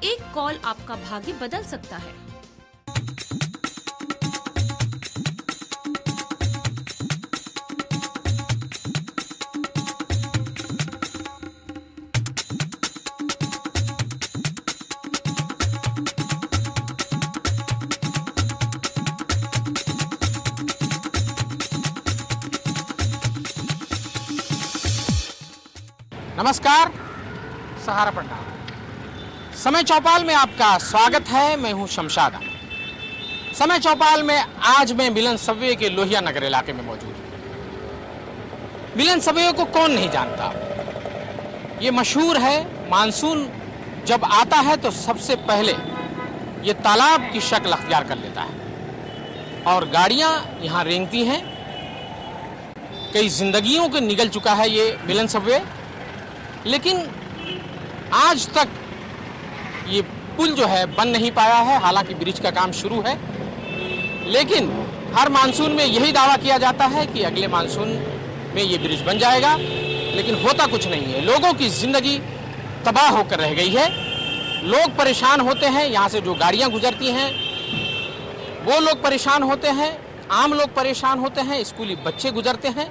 एक कॉल आपका भाग्य बदल सकता है। नमस्कार, सहारा पटना समय चौपाल में आपका स्वागत है। मैं हूं शमशाद। समय चौपाल में आज मैं मिलन सबवे के लोहिया नगर इलाके में मौजूद हूं। मिलन सबवे को कौन नहीं जानता, ये मशहूर है। मानसून जब आता है तो सबसे पहले ये तालाब की शक्ल अख्तियार कर लेता है और गाड़ियां यहां रेंगती हैं। कई जिंदगियों के निगल चुका है ये मिलन सबवे, लेकिन आज तक ये पुल जो है बन नहीं पाया है। हालांकि ब्रिज का काम शुरू है, लेकिन हर मानसून में यही दावा किया जाता है कि अगले मानसून में ये ब्रिज बन जाएगा, लेकिन होता कुछ नहीं है। लोगों की जिंदगी तबाह होकर रह गई है। लोग परेशान होते हैं, यहाँ से जो गाड़ियाँ गुजरती हैं वो लोग परेशान होते हैं, आम लोग परेशान होते हैं, स्कूली बच्चे गुजरते हैं।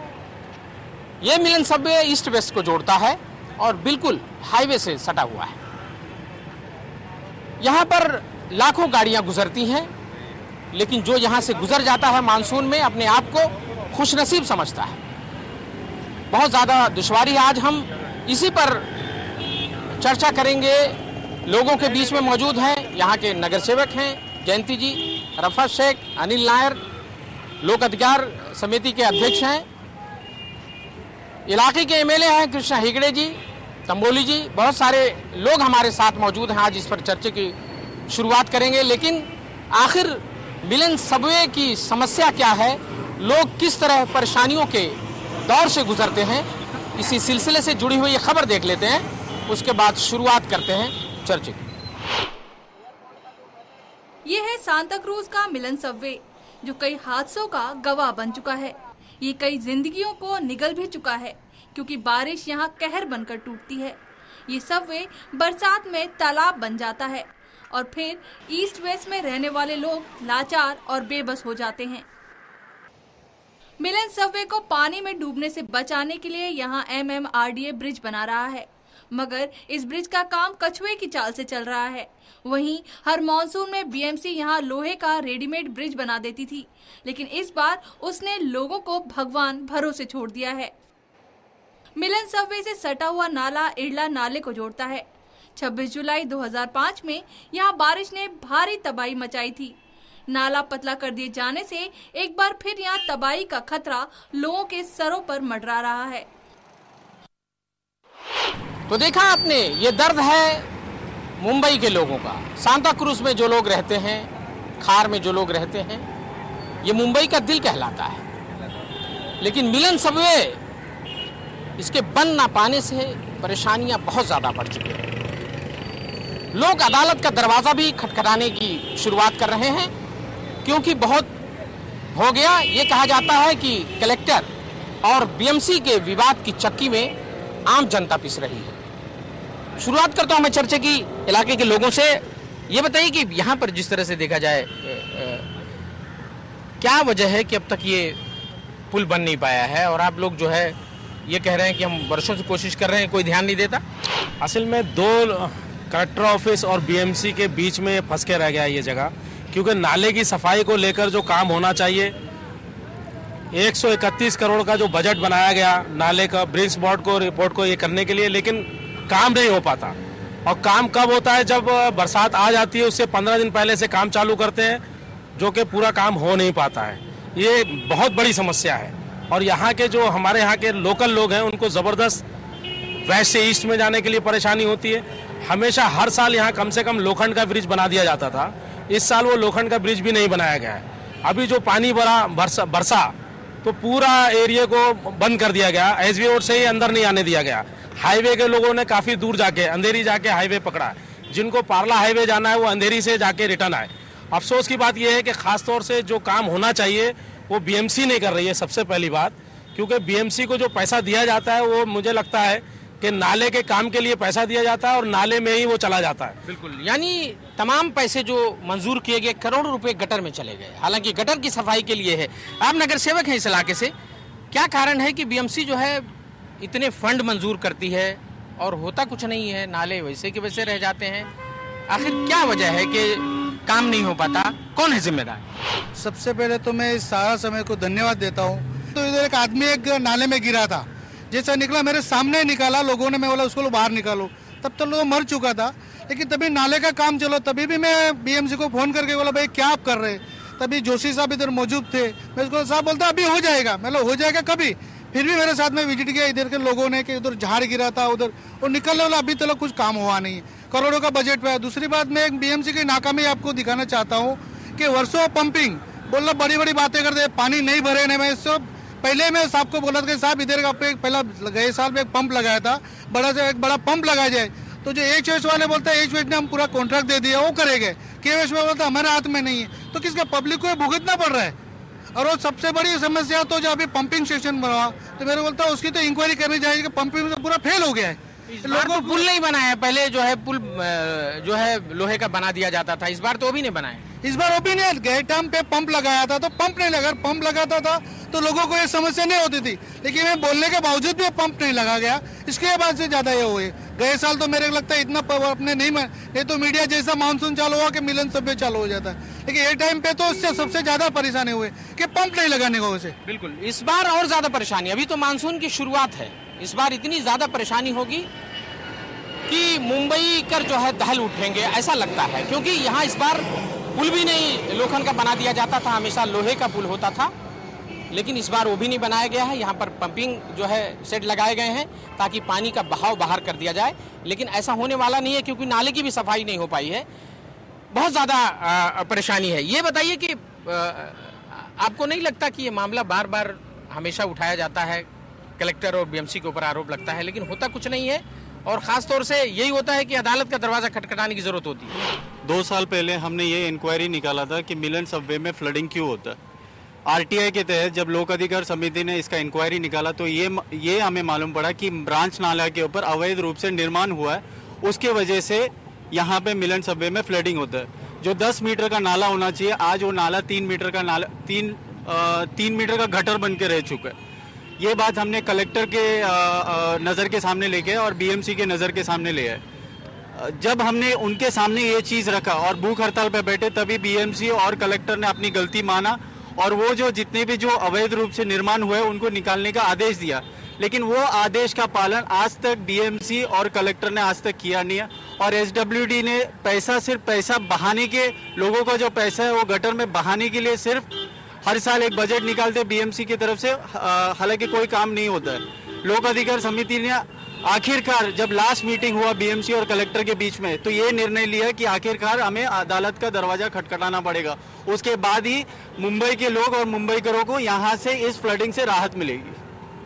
ये मिलन सबवे ईस्ट वेस्ट को जोड़ता है और बिल्कुल हाईवे से सटा हुआ है। यहाँ पर लाखों गाड़ियाँ गुजरती हैं, लेकिन जो यहाँ से गुजर जाता है मानसून में अपने आप को खुशनसीब समझता है। बहुत ज़्यादा दुश्वारी है। आज हम इसी पर चर्चा करेंगे। लोगों के बीच में मौजूद हैं यहाँ के नगर सेवक हैं जयंती जी, रफत शेख, अनिल नायर, लोक अधिकार समिति के अध्यक्ष हैं। इलाके के एमएलए हैं कृष्णा हेगड़े जी, तंबोली जी। बहुत सारे लोग हमारे साथ मौजूद हैं। आज इस पर चर्चा की शुरुआत करेंगे। लेकिन आखिर मिलन सबवे की समस्या क्या है, लोग किस तरह परेशानियों के दौर से गुजरते हैं, इसी सिलसिले से जुड़ी हुई ये खबर देख लेते हैं, उसके बाद शुरुआत करते हैं चर्चा की। ये है सांता क्रूज का मिलन सबवे, जो कई हादसों का गवाह बन चुका है। ये कई जिंदगियों को निगल भी चुका है, क्योंकि बारिश यहाँ कहर बनकर टूटती है। ये सबवे बरसात में तालाब बन जाता है और फिर ईस्ट वेस्ट में रहने वाले लोग लाचार और बेबस हो जाते हैं। मिलन सबवे को पानी में डूबने से बचाने के लिए यहाँ MMRDA ब्रिज बना रहा है, मगर इस ब्रिज का काम कछुए की चाल से चल रहा है। वहीं हर मॉनसून में BMC यहाँ लोहे का रेडीमेड ब्रिज बना देती थी, लेकिन इस बार उसने लोगों को भगवान भरोसे छोड़ दिया है। मिलन सबवे से सटा हुआ नाला इरला नाले को जोड़ता है। 26 जुलाई 2005 में यहाँ बारिश ने भारी तबाही मचाई थी। नाला पतला कर दिए जाने से एक बार फिर यहाँ तबाही का खतरा लोगों के सरों पर मंडरा रहा है। तो देखा आपने, ये दर्द है मुंबई के लोगों का। सांता क्रूज में जो लोग रहते हैं, खार में जो लोग रहते हैं, ये मुंबई का दिल कहलाता है। लेकिन मिलन सबवे इसके बन ना पाने से परेशानियां बहुत ज्यादा बढ़ चुकी हैं। लोग अदालत का दरवाजा भी खटखटाने की शुरुआत कर रहे हैं, क्योंकि बहुत हो गया। ये कहा जाता है कि कलेक्टर और BMC के विवाद की चक्की में आम जनता पिस रही है। शुरुआत करता हूं मैं चर्चा की इलाके के लोगों से। ये बताइए कि यहाँ पर जिस तरह से देखा जाए, क्या वजह है कि अब तक ये पुल बन नहीं पाया है, और आप लोग जो है ये कह रहे हैं कि हम वर्षों से कोशिश कर रहे हैं, कोई ध्यान नहीं देता। असल में दो कलेक्टर ऑफिस और BMC के बीच में फंस के रह गया ये जगह, क्योंकि नाले की सफाई को लेकर जो काम होना चाहिए, 131 करोड़ का जो बजट बनाया गया नाले का, ब्रिज बोर्ड को रिपोर्ट को ये करने के लिए, लेकिन काम नहीं हो पाता। और काम कब होता है, जब बरसात आ जाती है, उससे 15 दिन पहले से काम चालू करते हैं, जो कि पूरा काम हो नहीं पाता है। ये बहुत बड़ी समस्या है। और यहाँ के जो हमारे यहाँ के लोकल लोग हैं, उनको ज़बरदस्त वेस्ट से ईस्ट में जाने के लिए परेशानी होती है। हमेशा हर साल यहाँ कम से कम लोखंड का ब्रिज बना दिया जाता था। इस साल वो लोखंड का ब्रिज भी नहीं बनाया गया है। अभी जो पानी बरसा तो पूरा एरिया को बंद कर दिया गया। SB रोड से ही अंदर नहीं आने दिया गया। हाईवे के लोगों ने काफ़ी दूर जाके अंधेरी जाके हाईवे पकड़ा। जिनको पार्ला हाईवे जाना है वो अंधेरी से जाके रिटर्न आए। अफसोस की बात यह है कि खासतौर से जो काम होना चाहिए वो BMC नहीं कर रही है, सबसे पहली बात। क्योंकि BMC को जो पैसा दिया जाता है वो मुझे लगता है कि नाले के काम के लिए पैसा दिया जाता है और नाले में ही वो चला जाता है। बिल्कुल, यानी तमाम पैसे जो मंजूर किए गए, करोड़ों रुपए गटर में चले गए। हालांकि गटर की सफाई के लिए है। आप नगर सेवक हैं इस इलाके से, क्या कारण है कि बीएमसी जो है इतने फंड मंजूर करती है और होता कुछ नहीं है, नाले वैसे के वैसे रह जाते हैं? आखिर क्या वजह है कि काम नहीं हो पाता? कौन है जिम्मेदार? सबसे पहले तो मैं इस सारा समय को धन्यवाद देता हूँ। तो इधर एक आदमी एक नाले में गिरा था, जैसा निकला मेरे सामने निकाला, लोगों ने, मैं बोला उसको बाहर निकालो, तब तक वो मर चुका था। लेकिन तभी नाले का काम चलो, तभी भी मैं बीएमसी को फोन करके बोला भाई क्या आप कर रहे हैं? तभी जोशी साहब इधर मौजूद थे। मैं उसको साहब बोलता अभी हो जाएगा। मतलब हो जाएगा कभी? फिर भी मेरे साथ में विजिट किया इधर के लोगों ने कि उधर झाड़ गिरा था, उधर वो निकलने वाला, अभी तक कुछ काम हुआ नहीं है। करोड़ों का बजट पे है। दूसरी बात, मैं एक बीएमसी की नाकामी आपको दिखाना चाहता हूँ कि वर्षों पंपिंग बोलना, बड़ी बड़ी बातें करते, पानी नहीं भरे नहीं। मैं इससे पहले मैं साहब को बोला था कि साहब इधर का पहला गए साल में एक पंप लगाया था, बड़ा से एक बड़ा पंप लगाया जाए। तो जो एच वाले बोलते हैं एच ने हम पूरा कॉन्ट्रैक्ट दे दिया, वो करेंगे। KOH में बोलता हमारे हाथ में नहीं है। तो किसका? पब्लिक को भुगतना पड़ रहा है। और वो सबसे बड़ी समस्या तो जो अभी पंपिंग स्टेशन बना, तो मेरे बोलता है उसकी तो इंक्वायरी करनी चाहिए कि पंपिंग तो पूरा फेल हो गया है। लोगों को पुल नहीं बनाया, पहले जो है पुल जो है लोहे का बना दिया जाता था, इस बार तो वो भी नहीं बनाया। इस बार वो भी नहीं, गए टाइम पे पंप लगाया था तो पंप नहीं लगा। पंप लगाता था तो लोगों को ये समस्या नहीं होती थी, लेकिन मैं बोलने के बावजूद भी पंप नहीं लगा गया। इसके बाद से ज्यादा ये हुए। गए साल तो मेरे को लगता है इतना अपने नहीं तो मीडिया जैसा मानसून चालू हुआ कि मिलन सभ्य चालू हो जाता है, लेकिन ये टाइम पे तो उससे सबसे ज्यादा परेशानी हुए कि पंप नहीं लगाने को उसे। बिल्कुल, इस बार और ज्यादा परेशानी। अभी तो मानसून की शुरुआत है, इस बार इतनी ज्यादा परेशानी होगी कि मुंबई कर जो है दहल उठेंगे ऐसा लगता है। क्योंकि यहाँ इस बार पुल भी नहीं लोखंड का बना दिया जाता था, हमेशा लोहे का पुल होता था, लेकिन इस बार वो भी नहीं बनाया गया है। यहाँ पर पंपिंग जो है सेट लगाए गए हैं ताकि पानी का बहाव बाहर कर दिया जाए, लेकिन ऐसा होने वाला नहीं है क्योंकि नाले की भी सफाई नहीं हो पाई है। बहुत ज़्यादा परेशानी है। ये बताइए कि आपको नहीं लगता कि ये मामला बार बार हमेशा उठाया जाता है, कलेक्टर और बीएमसी के ऊपर आरोप लगता है, लेकिन होता कुछ नहीं है, और ख़ास तौर से यही होता है कि अदालत का दरवाज़ा खटखटाने की ज़रूरत होती है? 2 साल पहले हमने ये इंक्वायरी निकाला था कि मिलन सबवे में फ्लडिंग क्यों होता है। RTI के तहत जब लोक अधिकार समिति ने इसका इंक्वायरी निकाला तो ये हमें मालूम पड़ा कि ब्रांच नाला के ऊपर अवैध रूप से निर्माण हुआ है, उसके वजह से यहाँ पे मिलन सबवे में फ्लडिंग होता है। जो 10 मीटर का नाला होना चाहिए, आज वो नाला 3 मीटर का नाला 3 मीटर का गटर बन के रह चुका है। ये बात हमने कलेक्टर के नज़र के सामने लेके और BMC के नज़र के सामने ले आए। जब हमने उनके सामने ये चीज़ रखा और भूख हड़ताल पे बैठे, तभी BMC और कलेक्टर ने अपनी गलती माना और वो जो जितने भी जो अवैध रूप से निर्माण हुए उनको निकालने का आदेश दिया। लेकिन वो आदेश का पालन आज तक BMC और कलेक्टर ने आज तक किया नहीं है। और SWD ने सिर्फ पैसा बहाने के, लोगों का जो पैसा है वो गटर में बहाने के लिए सिर्फ हर साल एक बजट निकालते BMC की तरफ से, हालांकि कोई काम नहीं होता है। लोक अधिकार समिति ने आखिरकार जब लास्ट मीटिंग हुआ BMC और कलेक्टर के बीच में, तो ये निर्णय लिया कि आखिरकार हमें अदालत का दरवाजा खटखटाना पड़ेगा। उसके बाद ही मुंबई के लोग और मुंबईकरों को यहाँ से इस फ्लडिंग से राहत मिलेगी।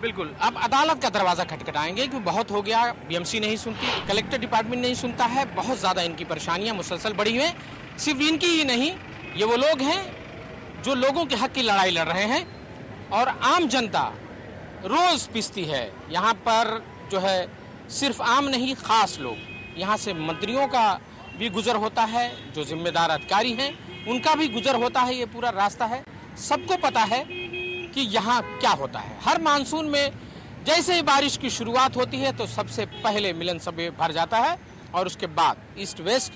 बिल्कुल, अब अदालत का दरवाजा खटखटाएंगे क्योंकि बहुत हो गया। BMC नहीं सुनती, कलेक्टर डिपार्टमेंट नहीं सुनता है, बहुत ज़्यादा इनकी परेशानियाँ मुसलसल बढ़ी हुई हैं। सिर्फ इनकी ही नहीं, ये वो लोग हैं जो लोगों के हक की लड़ाई लड़ रहे हैं और आम जनता रोज़ पिसती है। यहाँ पर जो है सिर्फ आम नहीं, ख़ास लोग, यहाँ से मंत्रियों का भी गुजर होता है, जो जिम्मेदार अधिकारी हैं उनका भी गुजर होता है। ये पूरा रास्ता है, सबको पता है कि यहाँ क्या होता है। हर मानसून में जैसे ही बारिश की शुरुआत होती है तो सबसे पहले मिलन सबवे भर जाता है और उसके बाद ईस्ट वेस्ट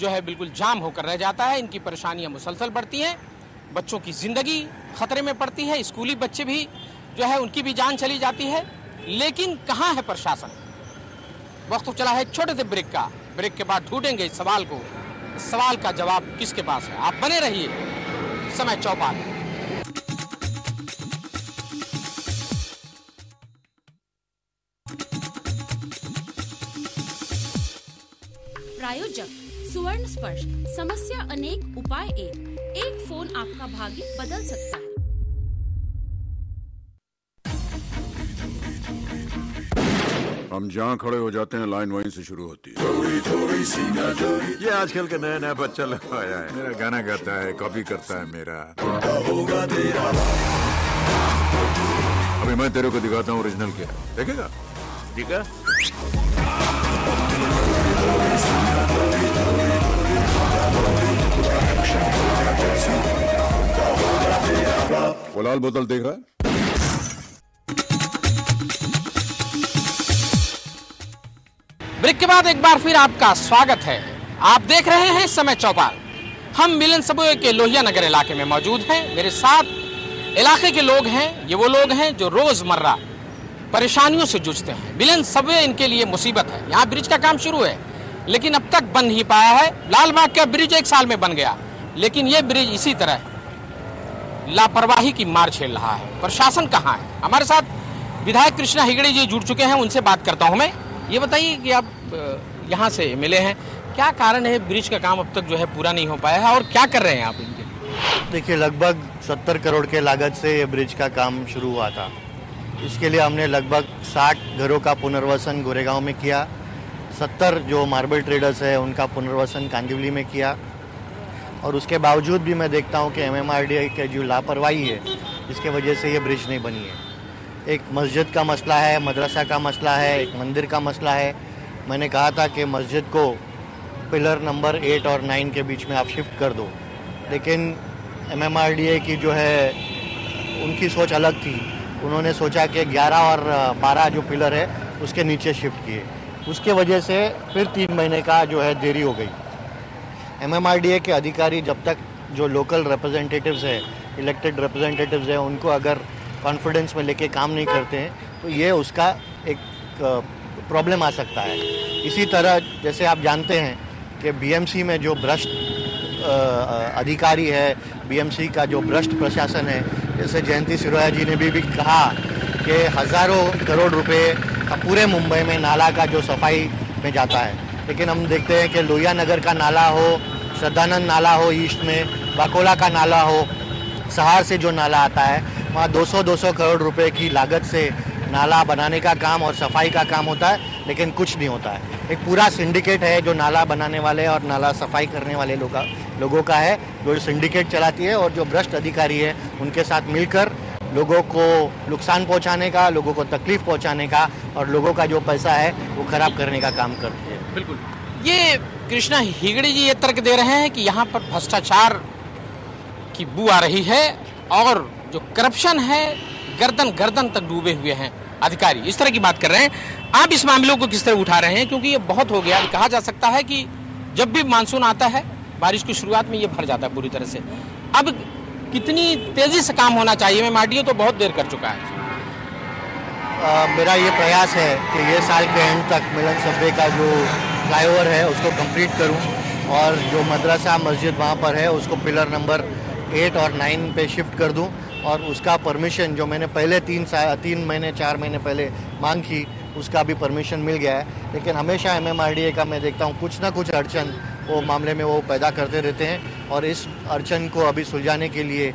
जो है बिल्कुल जाम होकर रह जाता है। इनकी परेशानियाँ मुसलसल बढ़ती हैं, बच्चों की ज़िंदगी खतरे में पड़ती है, स्कूली बच्चे भी जो है उनकी भी जान चली जाती है। लेकिन कहाँ है प्रशासन? वक्त तो चला है एक छोटे से ब्रेक का। ब्रेक के बाद ढूंढेंगे इस सवाल को, इस सवाल का जवाब किसके पास है। आप बने रहिए समय चौपाल। प्रायोजक सुवर्ण स्पर्श, समस्या अनेक उपाय एक फोन आपका भाग्य बदल सकता है। हम जहाँ खड़े हो जाते हैं लाइन वहीं से शुरू होती है। ये आजकल का नया नया बच्चा लगाया है, मेरा गाना गाता है, कॉपी करता है मेरा। अभी मैं तेरे को दिखाता हूँ ओरिजिनल क्या है, देखेगा? ठीक है। वो लाल बोतल देख रहा है? ब्रेक के बाद एक बार फिर आपका स्वागत है। आप देख रहे हैं समय चौपाल। हम मिलन सबवे के लोहिया नगर इलाके में मौजूद हैं। मेरे साथ इलाके के लोग हैं। ये वो लोग हैं जो रोजमर्रा परेशानियों से जूझते हैं। मिलन सबवे इनके लिए मुसीबत है। यहाँ ब्रिज का काम शुरू है लेकिन अब तक बन नहीं पाया है। लालबाग का ब्रिज 1 साल में बन गया लेकिन ये ब्रिज इसी तरह लापरवाही की मार झेल रहा है। प्रशासन कहाँ है? हमारे साथ विधायक कृष्णा हेगड़े जी जुड़ चुके हैं, उनसे बात करता हूँ मैं। ये बताइए कि आप यहाँ से मिले हैं, क्या कारण है ब्रिज का काम अब तक जो है पूरा नहीं हो पाया है और क्या कर रहे हैं आप इनके? देखिए, लगभग 70 करोड़ के लागत से ये ब्रिज का काम शुरू हुआ था। इसके लिए हमने लगभग 60 घरों का पुनर्वसन गोरेगांव में किया, 70 जो मार्बल ट्रेडर्स है उनका पुनर्वसन कांदिवली में किया। और उसके बावजूद भी मैं देखता हूँ कि MMRDA की जो लापरवाही है इसके वजह से ये ब्रिज नहीं बनी है। एक मस्जिद का मसला है, मदरसा का मसला है, एक मंदिर का मसला है। मैंने कहा था कि मस्जिद को पिलर नंबर 8 और 9 के बीच में आप शिफ्ट कर दो, लेकिन MMRDA की जो है उनकी सोच अलग थी। उन्होंने सोचा कि 11 और 12 जो पिलर है उसके नीचे शिफ्ट किए। उसके वजह से फिर 3 महीने का जो है देरी हो गई। MMRDA के अधिकारी जब तक जो लोकल रिप्रेजेंटेटिव्स है, इलेक्टेड रिप्रेजेंटेटिव्स है, उनको अगर कॉन्फिडेंस में लेके काम नहीं करते हैं तो ये उसका एक प्रॉब्लम आ सकता है। इसी तरह जैसे आप जानते हैं कि BMC में जो भ्रष्ट अधिकारी है, BMC का जो भ्रष्ट प्रशासन है, जैसे जयंती सिरोया जी ने भी कहा कि हज़ारों करोड़ रुपए का पूरे मुंबई में नाला का जो सफाई में जाता है, लेकिन हम देखते हैं कि लोहिया नगर का नाला हो, श्रद्धानंद नाला हो ईस्ट में, वाकोला का नाला हो, सहार से जो नाला आता है वहाँ 200 करोड़ रुपए की लागत से नाला बनाने का काम और सफाई का काम होता है, लेकिन कुछ नहीं होता है। एक पूरा सिंडिकेट है जो नाला बनाने वाले और नाला सफाई करने वाले लोगों का है, जो सिंडिकेट चलाती है, और जो भ्रष्ट अधिकारी है उनके साथ मिलकर लोगों को नुकसान पहुंचाने का, लोगों को तकलीफ पहुंचाने का और लोगों का जो पैसा है वो खराब करने का काम करते हैं। बिल्कुल। ये कृष्णा हेगड़े जी ये तर्क दे रहे हैं कि यहाँ पर भ्रष्टाचार की बू आ रही है और जो करप्शन है गर्दन गर्दन तक डूबे हुए हैं अधिकारी, इस तरह की बात कर रहे हैं। आप इस मामलों को किस तरह उठा रहे हैं? क्योंकि ये बहुत हो गया। कहा जा सकता है कि जब भी मानसून आता है, बारिश की शुरुआत में ये भर जाता है पूरी तरह से। अब कितनी तेजी से काम होना चाहिए? MMRDA तो बहुत देर कर चुका है। मेरा ये प्रयास है कि ये साल के एंड तक मिलन सबवे का जो फ्लाईओवर है उसको कंप्लीट करूं और जो मदरसा मस्जिद वहाँ पर है उसको पिलर नंबर 8 और 9 पे शिफ्ट कर दूं। और उसका परमिशन जो मैंने पहले 3 महीने 4 महीने पहले मांग की, उसका भी परमिशन मिल गया है। लेकिन हमेशा MMRDA का मैं देखता हूँ कुछ ना कुछ अड़चन वो मामले में वो पैदा करते रहते हैं। और इस अड़चन को अभी सुलझाने के लिए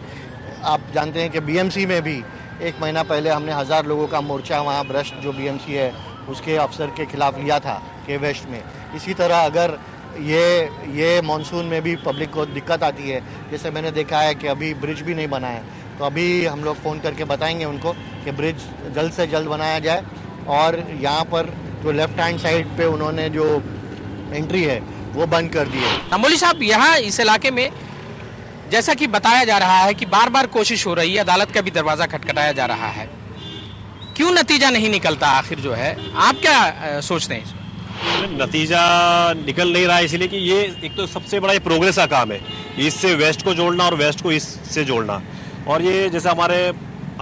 आप जानते हैं कि BMC में भी 1 महीना पहले हमने 1000 लोगों का मोर्चा वहाँ भ्रष्ट जो BMC है उसके अफसर के खिलाफ लिया था के वेस्ट में। इसी तरह अगर ये मानसून में भी पब्लिक को दिक्कत आती है, जैसे मैंने देखा है कि अभी ब्रिज भी नहीं बना है, तो अभी हम लोग फ़ोन करके बताएंगे उनको कि ब्रिज जल्द से जल्द बनाया जाए। और यहाँ पर जो लेफ्ट हैंड साइड पे उन्होंने जो एंट्री है वो बंद कर दी है। तमोली साहब, यहाँ इस इलाके में जैसा कि बताया जा रहा है कि बार बार कोशिश हो रही है, अदालत का भी दरवाजा खटखटाया जा रहा है, क्यों नतीजा नहीं निकलता आखिर जो है? आप क्या सोचते हैं? नतीजा निकल नहीं रहा है इसलिए कि ये एक तो सबसे बड़ा ये प्रोग्रेस का काम है, ईस्ट से वेस्ट को जोड़ना और वेस्ट को ईस्ट से जोड़ना। और ये जैसे हमारे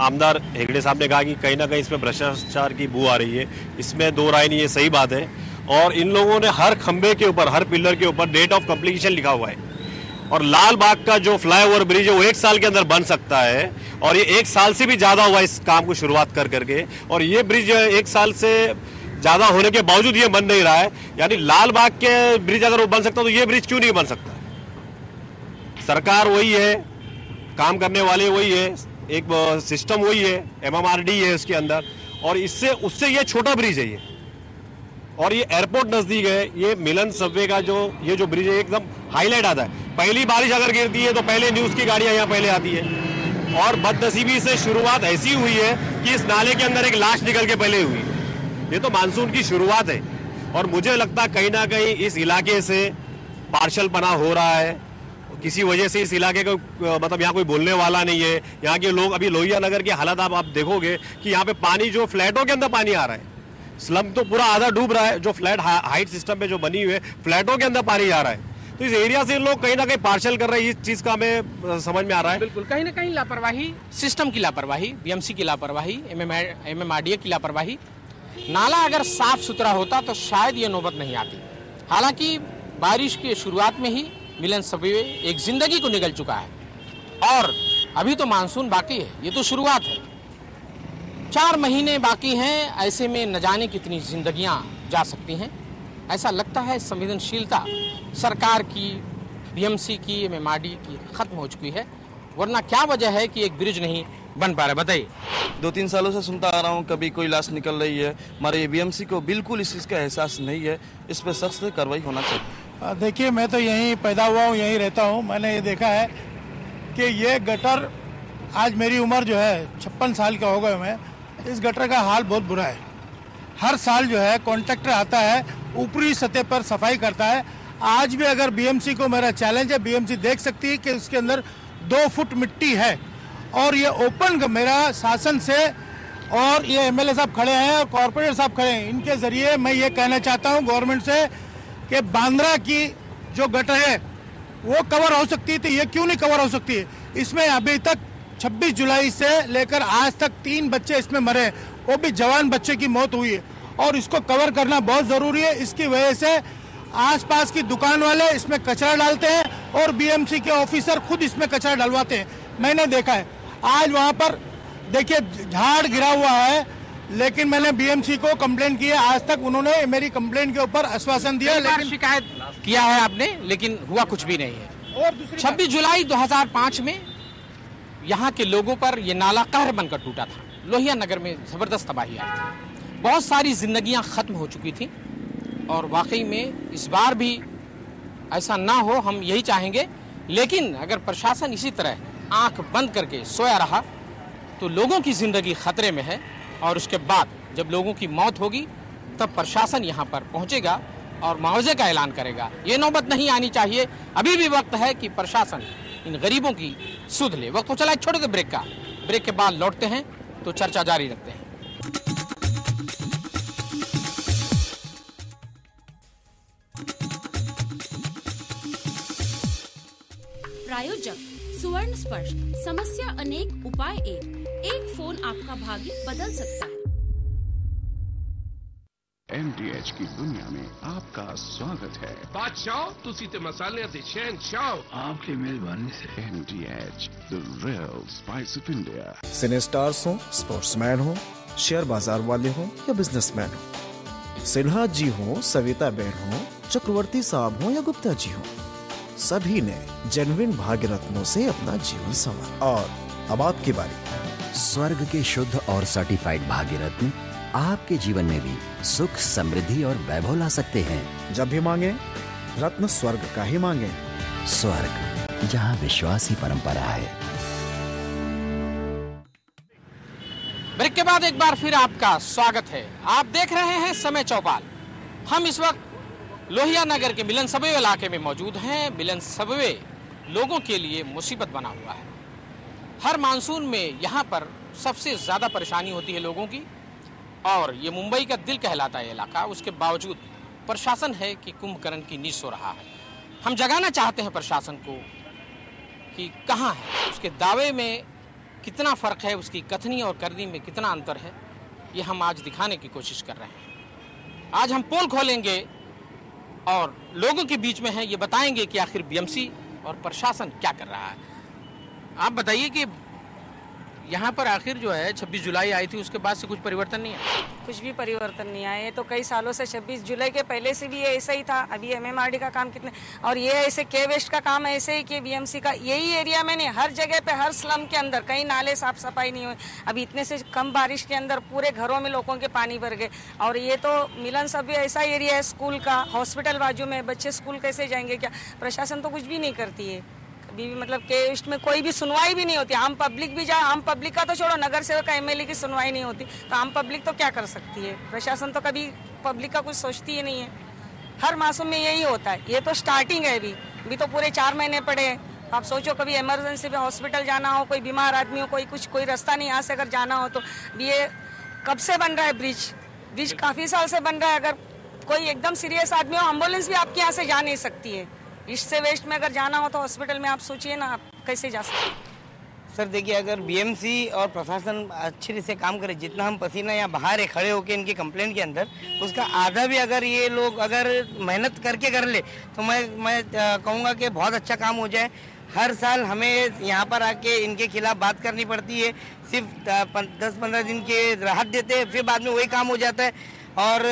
आमदार हेगड़े साहब ने कहा कि कहीं ना कहीं इसमें भ्रष्टाचार की बू आ रही है, इसमें दो राय नहीं, ये सही बात है। और इन लोगों ने हर खंबे के ऊपर, हर पिलर के ऊपर डेट ऑफ कंप्लीशन लिखा हुआ है। और लाल बाग का जो फ्लाईओवर ब्रिज है वो 1 साल के अंदर बन सकता है, और ये 1 साल से भी ज्यादा हुआ इस काम को शुरुआत कर करके, और ये ब्रिज 1 साल से ज्यादा होने के बावजूद ये बन नहीं रहा है। यानी लाल बाग के ब्रिज अगर वो बन सकता तो ये ब्रिज क्यों नहीं बन सकता? सरकार वही है, काम करने वाले वही है, एक सिस्टम वही है, MMRD है उसके अंदर, और इससे उससे ये छोटा ब्रिज है ये, और ये एयरपोर्ट नजदीक है। ये मिलन सबवे का ये जो ब्रिज है एकदम हाईलाइट आता है। पहली बारिश अगर गिरती है तो पहले न्यूज की गाड़ियां यहाँ पहले आती है। और बदनसीबी से शुरुआत ऐसी हुई है कि इस नाले के अंदर एक लाश निकल के पहले हुई। ये तो मानसून की शुरुआत है, और मुझे लगता कहीं ना कहीं इस इलाके से पार्शल पना हो रहा है। किसी वजह से इस इलाके को मतलब यहाँ कोई बोलने वाला नहीं है। यहाँ के लोग अभी लोहिया नगर की हालत आप देखोगे कि यहाँ पे पानी जो फ्लैटों के अंदर पानी आ रहा है, स्लम तो पूरा आधा डूब रहा है। जो फ्लैट हाइट सिस्टम पे जो बनी हुई है, फ्लैटों के अंदर पानी आ रहा है। तो इस एरिया से लोग कहीं ना कहीं पार्शल कर रहे हैं, इस चीज का हमें समझ में आ रहा है। बिल्कुल, कहीं ना कहीं लापरवाही, सिस्टम की लापरवाही, बीएमसी की लापरवाही, एमएमआरडीए की लापरवाही। नाला अगर साफ सुथरा होता तो शायद ये नौबत नहीं आती। हालांकि बारिश की शुरुआत में ही मिलन सबवे एक जिंदगी को निगल चुका है और अभी तो मानसून बाकी है, ये तो शुरुआत है। 4 महीने बाकी हैं, ऐसे में न जाने कितनी जिंदगियां जा सकती हैं। ऐसा लगता है संवेदनशीलता सरकार की, बीएमसी की, एमएमआरडीए की खत्म हो चुकी है। वरना क्या वजह है कि एक ब्रिज नहीं बन पा रहा, बताइए। 2-3 सालों से सुनता आ रहा हूँ, कभी कोई लाश निकल रही है। हमारे बीएमसी को बिल्कुल इस चीज़ का एहसास नहीं है, इस पर सख्त से कार्रवाई होना चाहिए। देखिए, मैं तो यहीं पैदा हुआ हूँ, यहीं रहता हूँ। मैंने ये देखा है कि ये गटर, आज मेरी उम्र जो है 56 साल का हो गया मैं, इस गटर का हाल बहुत बुरा है। हर साल जो है कॉन्ट्रैक्टर आता है, ऊपरी सतह पर सफाई करता है। आज भी अगर बीएमसी को मेरा चैलेंज है, बीएमसी देख सकती है कि उसके अंदर 2 फुट मिट्टी है और ये ओपन मेरा शासन से, और ये एमएलए साहब खड़े हैं और कॉर्पोरेटर साहब खड़े हैं, इनके जरिए मैं ये कहना चाहता हूँ गवर्नमेंट से कि बांद्रा की जो गटर है वो कवर हो सकती है, तो ये क्यों नहीं कवर हो सकती है? इसमें अभी तक 26 जुलाई से लेकर आज तक 3 बच्चे इसमें मरे, वो भी जवान बच्चे की मौत हुई है और इसको कवर करना बहुत ज़रूरी है। इसकी वजह से आसपास की दुकान वाले इसमें कचरा डालते हैं और बीएमसी के ऑफिसर खुद इसमें कचरा डलवाते हैं। मैंने देखा है, आज वहाँ पर देखिए झाड़ गिरा हुआ है, लेकिन मैंने बीएमसी को कंप्लेंट की है। आज तक उन्होंने मेरी कंप्लेंट के ऊपर आश्वासन दिया, लेकिन शिकायत किया है आपने, लेकिन हुआ कुछ भी नहीं है। और 26 जुलाई 2005 में यहाँ के लोगों पर ये नाला कहर बनकर टूटा था। लोहिया नगर में जबरदस्त तबाही आई थी, बहुत सारी जिंदगियां खत्म हो चुकी थी और वाकई में इस बार भी ऐसा ना हो, हम यही चाहेंगे। लेकिन अगर प्रशासन इसी तरह आंख बंद करके सोया रहा तो लोगों की जिंदगी खतरे में है और उसके बाद जब लोगों की मौत होगी तब प्रशासन यहाँ पर पहुँचेगा और मुआवजे का ऐलान करेगा। ये नौबत नहीं आनी चाहिए। अभी भी वक्त है कि प्रशासन इन गरीबों की सुध ले। वक्त तो चला एक छोटे से ब्रेक का, ब्रेक के बाद लौटते हैं तो चर्चा जारी रखते हैं। प्रायोजक सुवर्ण स्पर्श, समस्या अनेक उपाय एक फोन आपका भाग्य बदल सकता है। MDH की दुनिया में आपका स्वागत है। बादशाह तुसी ते मसाले ते शहंशाह आपकी मेहरबानी से। MDH, the real spice of India। Cine stars हो, स्पोर्ट्समैन हो, शेयर बाजार वाले हो या बिजनेसमैन हो, सिन्हा जी हो, सविता बहन हो, चक्रवर्ती साहब हो या गुप्ता जी हो, सभी ने जेन्युइन भाग्य रत्नों से अपना जीवन संवारा। और अब आपकी बारी। स्वर्ग के शुद्ध और सर्टिफाइड भाग्य रत्न आपके जीवन में भी सुख, समृद्धि और वैभव ला सकते हैं। जब भी मांगे रत्न स्वर्ग का ही मांगे। स्वर्ग, जहाँ विश्वास ही परंपरा है। ब्रेक के बाद एक बार फिर आपका स्वागत है। आप देख रहे हैं समय चौपाल। हम इस वक्त लोहिया नगर के मिलन सबवे इलाके में मौजूद हैं। मिलन सबवे लोगों के लिए मुसीबत बना हुआ है। हर मानसून में यहाँ पर सबसे ज्यादा परेशानी होती है लोगों की और ये मुंबई का दिल कहलाता है इलाका। उसके बावजूद प्रशासन है कि कुंभकर्ण की नींद सो रहा है। हम जगाना चाहते हैं प्रशासन को कि कहाँ है, उसके दावे में कितना फर्क है, उसकी कथनी और करनी में कितना अंतर है, ये हम आज दिखाने की कोशिश कर रहे हैं। आज हम पोल खोलेंगे और लोगों के बीच में है ये बताएंगे कि आखिर बीएमसी और प्रशासन क्या कर रहा है। आप बताइए कि यहाँ पर आखिर जो है 26 जुलाई आई थी, उसके बाद से कुछ परिवर्तन नहीं है? कुछ भी परिवर्तन नहीं आया। ये तो कई सालों से 26 जुलाई के पहले से भी ये ऐसा ही था। अभी एमएमआरडी का काम कितने, और ये ऐसे के वेस्ट का काम ऐसे ही कि बीएमसी का यही एरिया में नहीं, हर जगह पे, हर स्लम के अंदर कहीं नाले साफ सफाई नहीं हुई। अभी इतने से कम बारिश के अंदर पूरे घरों में लोगों के पानी भर गए। और ये तो मिलन सब भी ऐसा एरिया है, स्कूल का, हॉस्पिटल बाजू में, बच्चे स्कूल कैसे जाएंगे? क्या प्रशासन तो कुछ भी नहीं करती है। अभी भी मतलब के वेस्ट में कोई भी सुनवाई भी नहीं होती। आम पब्लिक भी जाए, आम पब्लिक का तो छोड़ो, नगर सेवक का एमएलए की सुनवाई नहीं होती, तो आम पब्लिक तो क्या कर सकती है? प्रशासन तो कभी पब्लिक का कुछ सोचती ही नहीं है। हर मासूम में यही होता है। ये तो स्टार्टिंग है, अभी तो पूरे 4 महीने पड़े हैं। आप सोचो कभी इमरजेंसी में हॉस्पिटल जाना हो, कोई बीमार आदमी हो, कोई रास्ता नहीं यहाँ से अगर जाना हो तो। ये कब से बन रहा है ब्रिज काफ़ी साल से बन रहा है। अगर कोई एकदम सीरियस आदमी हो, एम्बुलेंस भी आपके यहाँ से जा नहीं सकती है। ईस्ट से वेस्ट में अगर जाना हो तो हॉस्पिटल में आप सोचिए ना, आप कैसे जा सकते हैं। सर देखिए, अगर बीएमसी और प्रशासन अच्छे तरह से काम करे, जितना हम पसीना यहाँ बाहर है खड़े होकर इनकी कंप्लेंट के अंदर, उसका आधा भी अगर ये लोग अगर मेहनत करके कर ले तो मैं कहूँगा कि बहुत अच्छा काम हो जाए। हर साल हमें यहाँ पर आके इनके खिलाफ बात करनी पड़ती है, सिर्फ 10-15 दिन के राहत देते हैं, फिर बाद में वही काम हो जाता है। और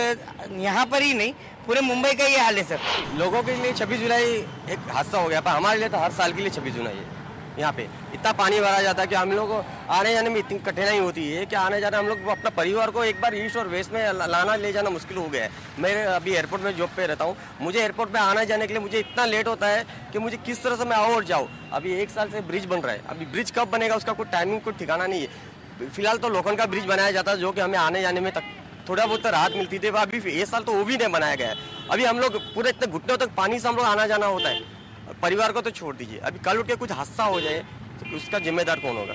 यहाँ पर ही नहीं, पूरे मुंबई का ये हाल है सर। लोगों के लिए 26 जुलाई एक हादसा हो गया, पर हमारे लिए तो हर साल के लिए 26 जुलाई है। यहाँ पे इतना पानी भरा जाता है कि हम लोग को आने जाने में इतनी कठिनाई होती है कि आने जाने हम लोग अपना परिवार को एक बार ईस्ट और वेस्ट में लाना ले जाना मुश्किल हो गया है। मैं अभी एयरपोर्ट में जॉब पे रहता हूँ, मुझे एयरपोर्ट पे आने जाने के लिए मुझे इतना लेट होता है कि मुझे किस तरह से मैं आओ और जाऊँ। अभी 1 साल से ब्रिज बन रहा है, अभी ब्रिज कब बनेगा उसका कोई टाइमिंग कोई ठिकाना नहीं है। फिलहाल तो लोखंड का ब्रिज बनाया जाता है जो कि हमें आने जाने में थोड़ा बहुत राहत मिलती थी। अभी 1 साल तो वो भी नहीं बनाया गया है। अभी हम लोग पूरे इतने घुटनों तक पानी से हम लोग आना जाना होता है। परिवार को तो छोड़ दीजिए, अभी कल उठ के कुछ हादसा हो जाए तो उसका जिम्मेदार कौन होगा।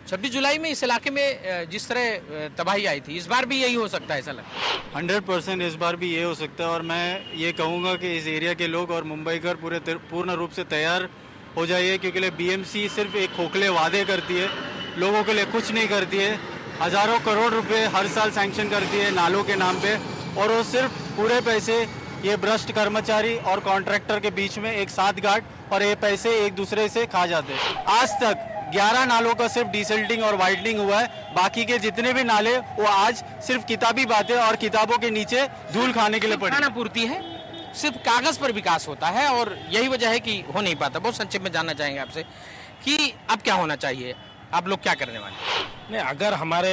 26 जुलाई में इस इलाके में जिस तरह तबाही आई थी, इस बार भी यही हो सकता है ऐसा लगता है? 100% इस बार भी ये हो सकता है। और मैं ये कहूँगा कि इस एरिया के लोग और मुंबईकर पूर्ण रूप से तैयार हो जाइए, क्योंकि बीएमसी सिर्फ एक खोखले वादे करती है, लोगों के लिए कुछ नहीं करती है। हजारों करोड़ रुपए हर साल सैंक्शन करती है नालों के नाम पे, और वो सिर्फ पूरे पैसे ये भ्रष्ट कर्मचारी और कॉन्ट्रैक्टर के बीच में एक साथ गांठ, और ये पैसे एक दूसरे से खा जाते हैं। आज तक 11 नालों का सिर्फ डिसल्टिंग और वाइडनिंग हुआ है, बाकी के जितने भी नाले वो आज सिर्फ किताबी बातें और किताबों के नीचे धूल खाने के लिए पड़ी। खाना पूर्ति है, सिर्फ कागज पर विकास होता है, और यही वजह है कि हो नहीं पाता। बहुत संक्षेप में जानना चाहेंगे आपसे कि अब क्या होना चाहिए, आप लोग क्या करने वाले? नहीं, अगर हमारे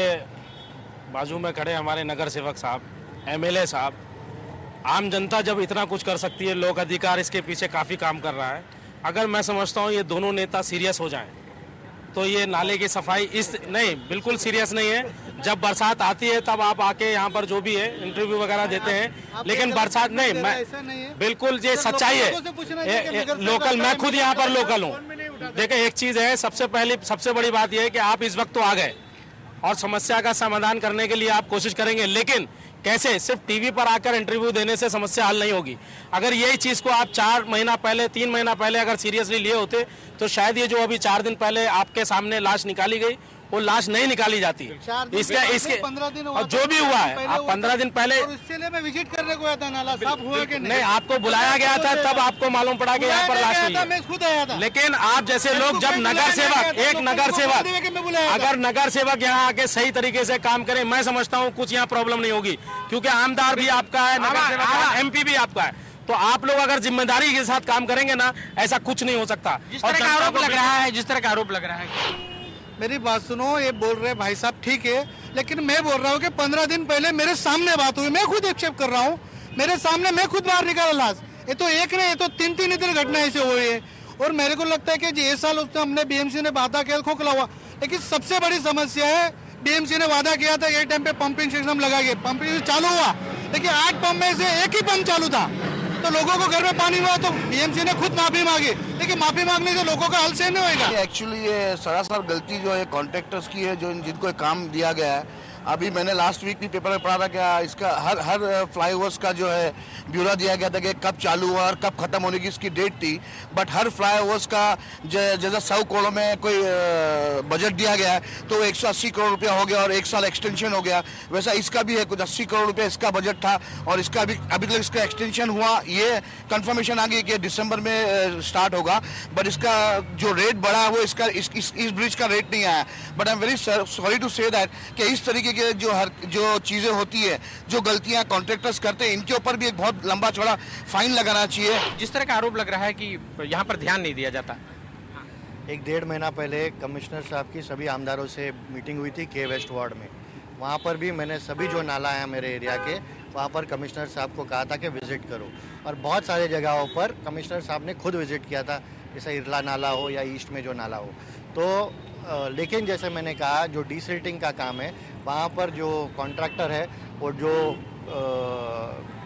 बाजू में खड़े हमारे नगर सेवक साहब, एमएलए साहब, आम जनता जब इतना कुछ कर सकती है, लोक अधिकार इसके पीछे काफ़ी काम कर रहा है। अगर मैं समझता हूँ ये दोनों नेता सीरियस हो जाएं तो ये नाले की सफाई नहीं, बिल्कुल सीरियस नहीं है। जब बरसात आती है तब आप आके यहाँ पर जो भी है इंटरव्यू वगैरह देते हैं, लेकिन बरसात नहीं, मैं बिल्कुल ये सच्चाई है। लोकल, मैं खुद यहाँ पर लोकल हूँ। देखिए एक चीज़ है, सबसे बड़ी बात यह है कि आप इस वक्त तो आ गए और समस्या का समाधान करने के लिए आप कोशिश करेंगे, लेकिन कैसे? सिर्फ टीवी पर आकर इंटरव्यू देने से समस्या हल नहीं होगी। अगर यही चीज़ को आप 3 महीना पहले अगर सीरियसली लिए होते तो शायद ये जो अभी 4 दिन पहले आपके सामने लाश निकाली गई, वो लाश नहीं निकाली जाती। इसके 15 दिन और जो भी हुआ है, आप 15 दिन पहले इसलिए मैं विजिट करने को आया था, नाला साफ हुआ कि नहीं, आपको बुलाया गया था, तब आपको मालूम पड़ा कि यहाँ पर लाश हुई है। मैं खुद आया था। लेकिन आप जैसे लोग जब नगर सेवक अगर नगर सेवक यहाँ आके सही तरीके से काम करें, मैं समझता हूँ कुछ यहाँ प्रॉब्लम नहीं होगी, क्योंकि आमदार भी आपका है, नगर सेवक एमपी भी आपका है। तो आप लोग अगर जिम्मेदारी के साथ काम करेंगे ना, ऐसा कुछ नहीं हो सकता। जिस तरह का आरोप लग रहा है, मेरी बात सुनो, ये बोल रहे भाई साहब ठीक है, लेकिन मैं बोल रहा हूँ कि 15 दिन पहले मेरे सामने बात हुई, मैं खुद एक्सेप्ट कर रहा हूँ, मेरे सामने मैं खुद बाहर निकाला लाश। ये तो एक नहीं, ये तो 3 इधर घटना ऐसे हुई है। और मेरे को लगता है कि ये साल उसने हमने बीएमसी ने वादा किया, खोखला हुआ। लेकिन सबसे बड़ी समस्या है, बीएमसी ने वादा किया था ये टाइम पे पंपिंग सिस्टम लगाएंगे, पंपिंग चालू हुआ, लेकिन 8 पंप में से एक ही पंप चालू था, तो लोगों को घर में पानी हुआ तो बीएमसी ने खुद माफी मांगी, लेकिन माफी मांगने से लोगों का हल से नहीं होगा। एक्चुअली ये सरासर गलती जो है कॉन्ट्रैक्टर्स की है, जो जिनको काम दिया गया है। अभी मैंने लास्ट वीक भी पेपर में पढ़ा था कि इसका हर फ्लाईओवर्स का जो है ब्यौरा दिया गया था कि कब चालू हुआ और कब खत्म होने की इसकी डेट थी। बट हर फ्लाईओवर्स का जैसा 100 करोड़ में कोई बजट दिया गया है तो 180 करोड़ रुपया हो गया और 1 साल एक्सटेंशन हो गया, वैसा इसका भी है, कुछ 80 करोड़ रुपया इसका बजट था और इसका अभी तक इसका एक्सटेंशन हुआ। ये कंफर्मेशन आ गई कि दिसंबर में स्टार्ट होगा, बट इसका जो रेट बढ़ा है वो इसका इस ब्रिज का रेट नहीं आया। But I am very sorry to say that कि इस तरीके के जो चीजें होती है, जो गलतियां कॉन्ट्रैक्टर्स करते हैं, इनके ऊपर भी एक बहुत लंबा चौड़ा फाइन लगाना चाहिए। जिस तरह का आरोप लग रहा है कि यहाँ पर ध्यान नहीं दिया जाता। 1-1.5 महीना पहले कमिश्नर साहब की सभी आमदारों से मीटिंग हुई थी के वेस्ट वार्ड में। वहाँ पर भी मैंने सभी जो नाला है मेरे एरिया के, वहाँ पर कमिश्नर साहब को कहा था कि विजिट करो, और बहुत सारे जगहों पर कमिश्नर साहब ने खुद विजिट किया था, जैसे इरला नाला हो या ईस्ट में जो नाला हो। तो लेकिन जैसे मैंने कहा, जो डीसिल्टिंग का काम है वहाँ पर जो कॉन्ट्रैक्टर है और जो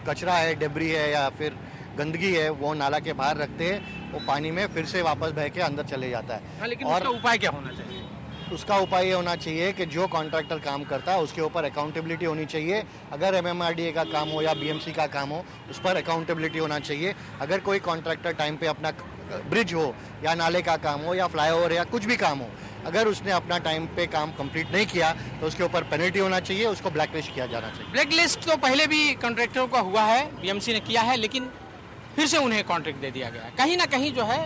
कचरा है, डेब्री है या फिर गंदगी है वो नाला के बाहर रखते हैं, वो पानी में फिर से वापस बह के अंदर चले जाता है। हाँ, लेकिन और उसका उपाय क्या होना चाहिए? उसका उपाय ये होना चाहिए कि जो कॉन्ट्रैक्टर काम करता है उसके ऊपर अकाउंटेबिलिटी होनी चाहिए। अगर MMRDA का काम हो या BMC का काम हो, उस पर अकाउंटेबिलिटी होना चाहिए। अगर कोई कॉन्ट्रैक्टर टाइम पे अपना ब्रिज हो या नाले का काम हो या फ्लाईओवर या कुछ भी काम हो, अगर उसने अपना टाइम पे काम कंप्लीट नहीं किया तो उसके ऊपर पेनल्टी होना चाहिए, उसको ब्लैक लिस्ट किया जाना चाहिए। ब्लैक लिस्ट तो पहले भी कॉन्ट्रैक्टरों का हुआ है, BMC ने किया है, लेकिन फिर से उन्हें कॉन्ट्रैक्ट दे दिया गया। कहीं ना कहीं जो है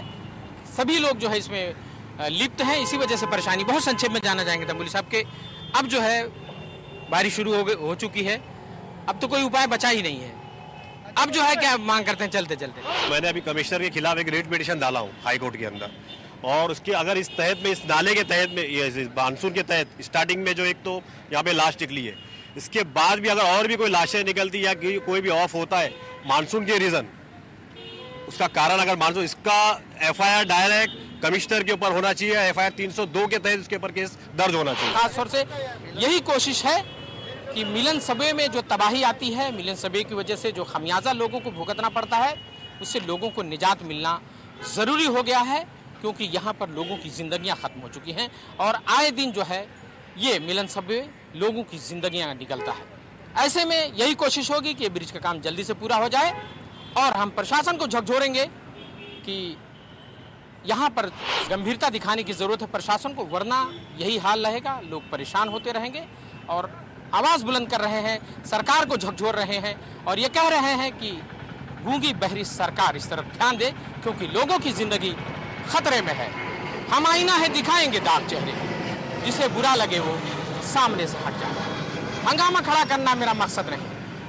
सभी लोग जो है इसमें लिप्त हैं, इसी वजह से परेशानी। बहुत संक्षेप में जाना चाहेंगे तंबुली साहब के अब जो है बारिश शुरू हो चुकी है, अब तो कोई उपाय बचा ही नहीं है, अब जो है क्या मांग करते हैं चलते चलते? मैंने अभी कमिश्नर के खिलाफ एक रेट पिटीशन डाला हूँ हाई कोर्ट के अंदर, और उसके अगर इस तहत में, इस नाले के तहत में, ये मानसून के तहत स्टार्टिंग में जो एक तो यहाँ पे लाश निकली है, इसके बाद भी अगर और भी कोई लाशें निकलती या कोई भी ऑफ होता है मानसून के रीजन, उसका कारण अगर मानसून, इसका FIR डायरेक्ट कमिश्नर के ऊपर होना चाहिए, FIR 302 के तहत उसके ऊपर केस दर्ज होना चाहिए। खास तौर से यही कोशिश है कि मिलन सबवे में जो तबाही आती है, मिलन सबवे की वजह से जो खमियाजा लोगों को भुगतना पड़ता है, उससे लोगों को निजात मिलना ज़रूरी हो गया है, क्योंकि यहाँ पर लोगों की ज़िंदगियाँ ख़त्म हो चुकी हैं और आए दिन जो है ये मिलन सबवे लोगों की ज़िंदगियाँ निकलता है। ऐसे में यही कोशिश होगी कि ब्रिज का काम जल्दी से पूरा हो जाए और हम प्रशासन को झकझोरेंगे कि यहाँ पर गंभीरता दिखाने की ज़रूरत है प्रशासन को, वरना यही हाल रहेगा, लोग परेशान होते रहेंगे और आवाज़ बुलंद कर रहे हैं, सरकार को झकझोर रहे हैं और ये कह रहे हैं कि गूंगी बहरी सरकार इस तरफ ध्यान दे, क्योंकि लोगों की ज़िंदगी खतरे में है। हम आईना है दिखाएंगे दाग चेहरे, जिसे बुरा लगे वो सामने से हट जाए। हंगामा खड़ा करना मेरा मकसद नहीं,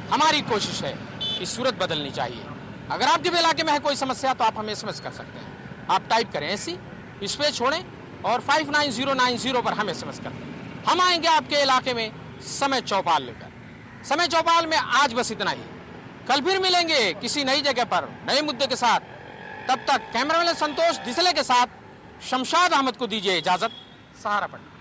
हमारी कोशिश है कि सूरत बदलनी चाहिए। अगर आपके भी इलाके में है कोई समस्या तो आप हमें SMS कर सकते हैं, आप टाइप करें ऐसी, इस पे छोड़ें और 59090 पर हम SMS करते हैं। हम आएंगे आपके इलाके में समय चौपाल लेकर। समय चौपाल में आज बस इतना ही, कल फिर मिलेंगे किसी नई जगह पर नए मुद्दे के साथ। तब तक कैमरामैन संतोष दिसले के साथ शमशाद अहमद को दीजिए इजाजत। सहारा पटना।